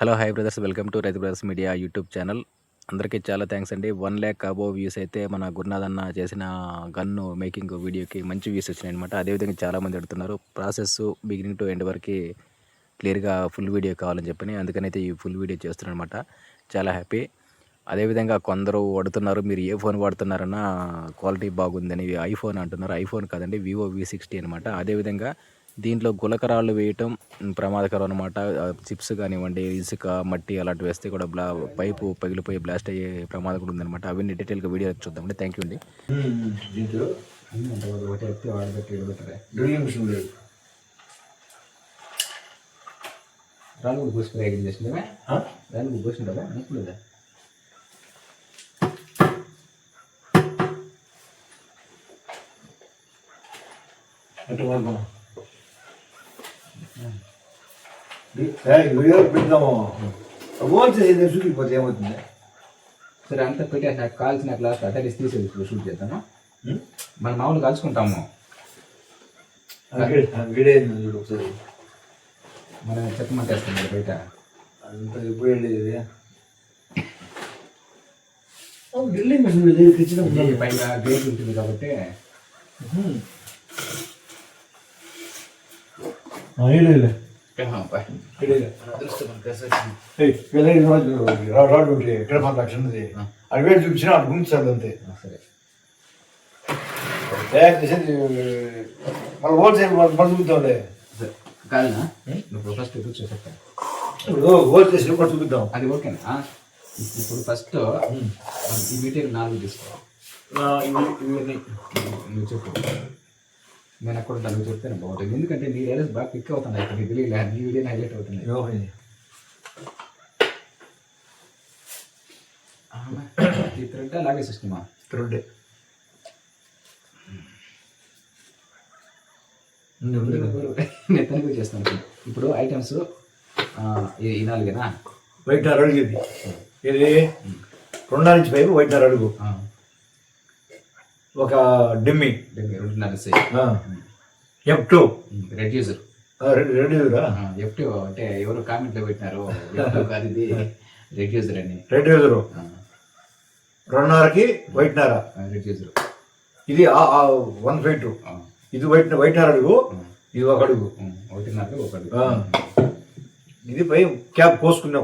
Hello hi brothers, welcome to రైతు brothers media YouTube channel. అందరికీ చాలా థ్యాంక్స్ అండి. 1,00,000 అబోవ్ వ్యూస్ అయితే మన గురునాథ్ అన్న చేసిన గన్ను మేకింగ్ వీడియోకి మంచి వ్యూస్ వచ్చినాయి అనమాట. అదేవిధంగా చాలామంది అడుగుతున్నారు ప్రాసెస్ బిగినింగ్ టు ఎండ్ వరకు క్లియర్గా ఫుల్ వీడియో కావాలని చెప్పని, అందుకనైతే ఈ ఫుల్ వీడియో చేస్తున్నాను అనమాట. చాలా హ్యాపీ. అదేవిధంగా కొందరు అడుగుతున్నారు మీరు ఏ ఫోన్ వాడుతున్నారన్నా క్వాలిటీ బాగుందని. ఐఫోన్ అంటున్నారు. ఐఫోన్ కాదండి, వివో V60 అనమాట. అదేవిధంగా దీంట్లో గులకరాళ్ళు వేయటం ప్రమాదకరం అనమాట. చిప్స్ కానివ్వండి, ఇసుక, మట్టి అలాంటివి వేస్తే కూడా పైపు పగిలిపోయి బ్లాస్ట్ అయ్యే ప్రమాదం కూడా ఉందన్నమాట. అవన్నీ డీటెయిల్గా వీడియో చూద్దామండి. థ్యాంక్ యూ అండి. దీంట్లో డ్రిల్లింగ్ మిషన్ లేదు. రాళ్ళు పూసుకుని ఐదు చేసిందా? రాళ్ళు పూసుకుంటావా? నొప్పులేదా? అంటే వీడియో పెడతాము. ఓన్ చేసేది చూపిపోతే ఏమవుతుంది? సరే అంతా పెట్టేసి కాల్చిన గ్లాస్ అటెండెన్స్ తీసేది షూట్ చేద్దాము. మనం మామూలు కాల్చుకుంటాము. వీడియో చూడు ఒకసారి. మనం చెప్పమంటేస్తాం బయట అంత ఎప్పుడు వెళ్ళేది. డ్రిల్లింగ్ మిషన్ పైన గేట్ ఉంటుంది కాబట్టి రాడ్ ఒకటి ఎక్కడ మన లక్షణది అది వేడి చూపించిన అటు గుంచాలి అంతే. సరే తయారు చేసేది మళ్ళీ హోల్సేల్ మళ్ళీ చూపిద్దాంలే. కాదనా ఇప్పుడు ఫస్ట్ చూసేస్తాను. ఇప్పుడు హోల్సేల్ కూడా చూపిద్దాం. అది ఓకేనా? ఇప్పుడు ఫస్ట్ ఈ మెటీరియల్ 4 తీసుకో. నువ్వు చెప్పు, నేను అక్కడ నువ్వు చెప్తాను బాగుంటుంది. ఎందుకంటే నీ ఏరియాస్ బాగా పిక్ అవుతున్నాయి. ఇక్కడ తెలియలే, నీ వీడియో హైలైట్ అవుతున్నాయి. ఈ థ్రెడ్ అలాగే సిస్టమా? థ్రెడ్ నేను తనిఖీ చేస్తాను. ఇప్పుడు ఐటమ్స్ ఈ 4 వైట్నర్ అడుగు. ఇది 2.5 ఇంచ్ పైపు వైట్నర్ అడుగు, ఒక డెమ్మి 2.5 F2 రెడ్యూసర్. F2 అంటే ఎవరు కామెంట్లో పెట్టినారు, కాదు ఇది రెడ్యూసర్ అని. రెడ్యూసర్ 2.5కి వైట్నర్ రెడ్యూసర్. ఇది 1.2. ఇది వైట్నర్ అడుగు, ఇది ఒక అడుగు 1.5 ఒక అడుగు. ఇది పై క్యాప్ కోసుకున్నా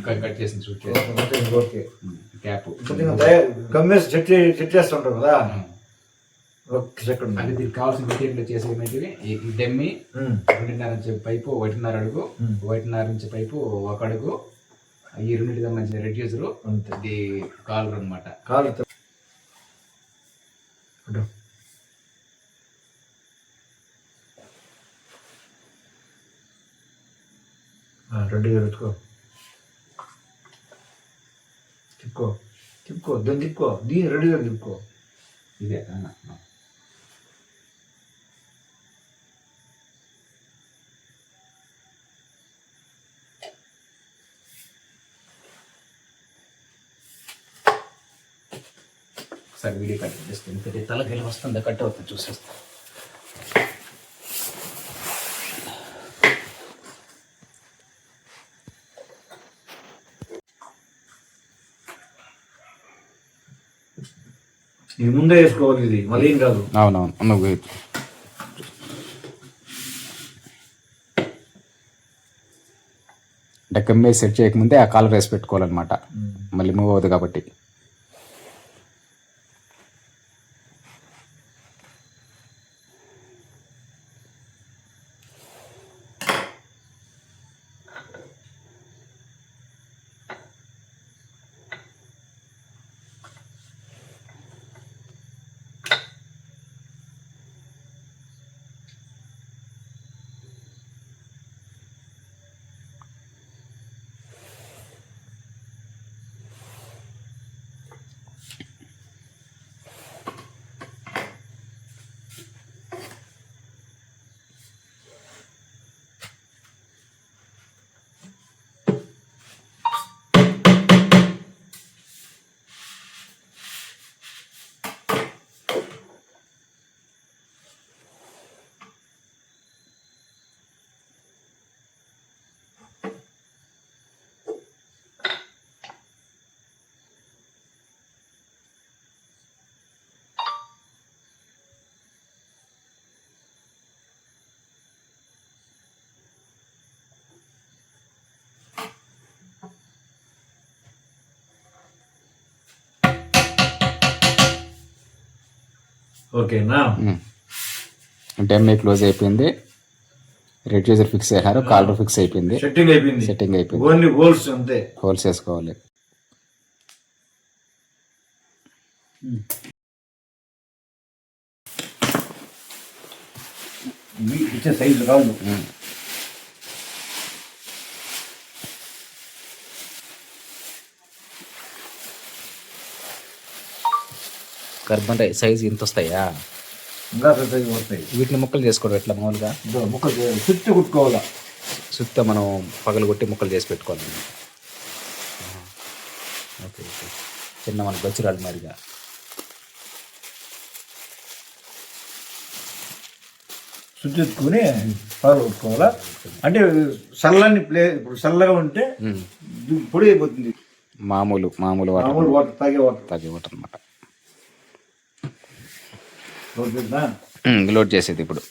కట్ చేసింది షూట్ చేసి ఓకే. క్యాప్ గమ్మేసి సెట్ చేస్తుంటారు కదా. ఒక సెకండ్. అంటే దీనికి కావాల్సిన మెటీరియల్ చేసేటివి ఈ డెమ్మి 2.5 ఇంచ్ పైపు 1.5 అడుగు, 1.5 ఇంచ్ పైపు ఒక అడుగు, ఈ 2కి సంబంధించిన రెడ్యూసరు, ఇది కాలర్ అనమాట. కాలర్ రెడ్యూసర్ ఎత్తుకో, తిప్పుకో దాన్ని తిప్పుకో, దీన్ని రెడ్యూసర్ తిప్పుకో. ఇదే ఒకసారి వీడియో కట్ చేస్తే ఎందుకంటే తలకి వస్తుందా కట్ అవుతుంది చూసేస్తా. ఇది ముందే వేసుకోవాలి, ఇది మళ్ళీ ఏం కాదు. అవునవును. అంటే కమ్మే సెట్ చేయకముందే ఆ కాలర్ వేసి పెట్టుకోవాలన్నమాట, మళ్ళీ మూవ్ అవుతుంది కాబట్టి. ఓకేనా. డెమ్మే క్లోజ్ అయిపోయింది, రెడ్యూసర్ ఫిక్స్ అయ్యారు, కాలర్ ఫిక్స్ అయిపోయింది, సెట్టింగ్ అయిపోయింది. సెట్టింగ్ అయిపోయింది. ఓన్లీ హోల్స్ అంతే. హోల్స్ వేసుకోవాలి. ఇచ్చే సైజు కాదు. కర్బన్ సైజ్ ఇంత వస్తాయా? ఇంకా సైజు వస్తాయి. వీటిని ముక్కలు చేసుకోవడం ఎట్లా మామూలుగా? ముక్కలు చుట్టూ కుట్టుకోవాలా. సుత్త మనం పగలు కొట్టి ముక్కలు చేసి పెట్టుకోవాలి. ఓకే ఓకే, చిన్న మన గచ్చిరాలు మాదిరిగా. చుట్టుకొని పగలు కొట్టుకోవాలా. అంటే చల్లని ఇప్పుడు చల్లగా ఉంటే పొడి అయిపోతుంది. మామూలు మామూలు వాటర్ తాగే వాటర్ అనమాట. వాటర్ లోడ్ చేసేది ఇప్పుడు.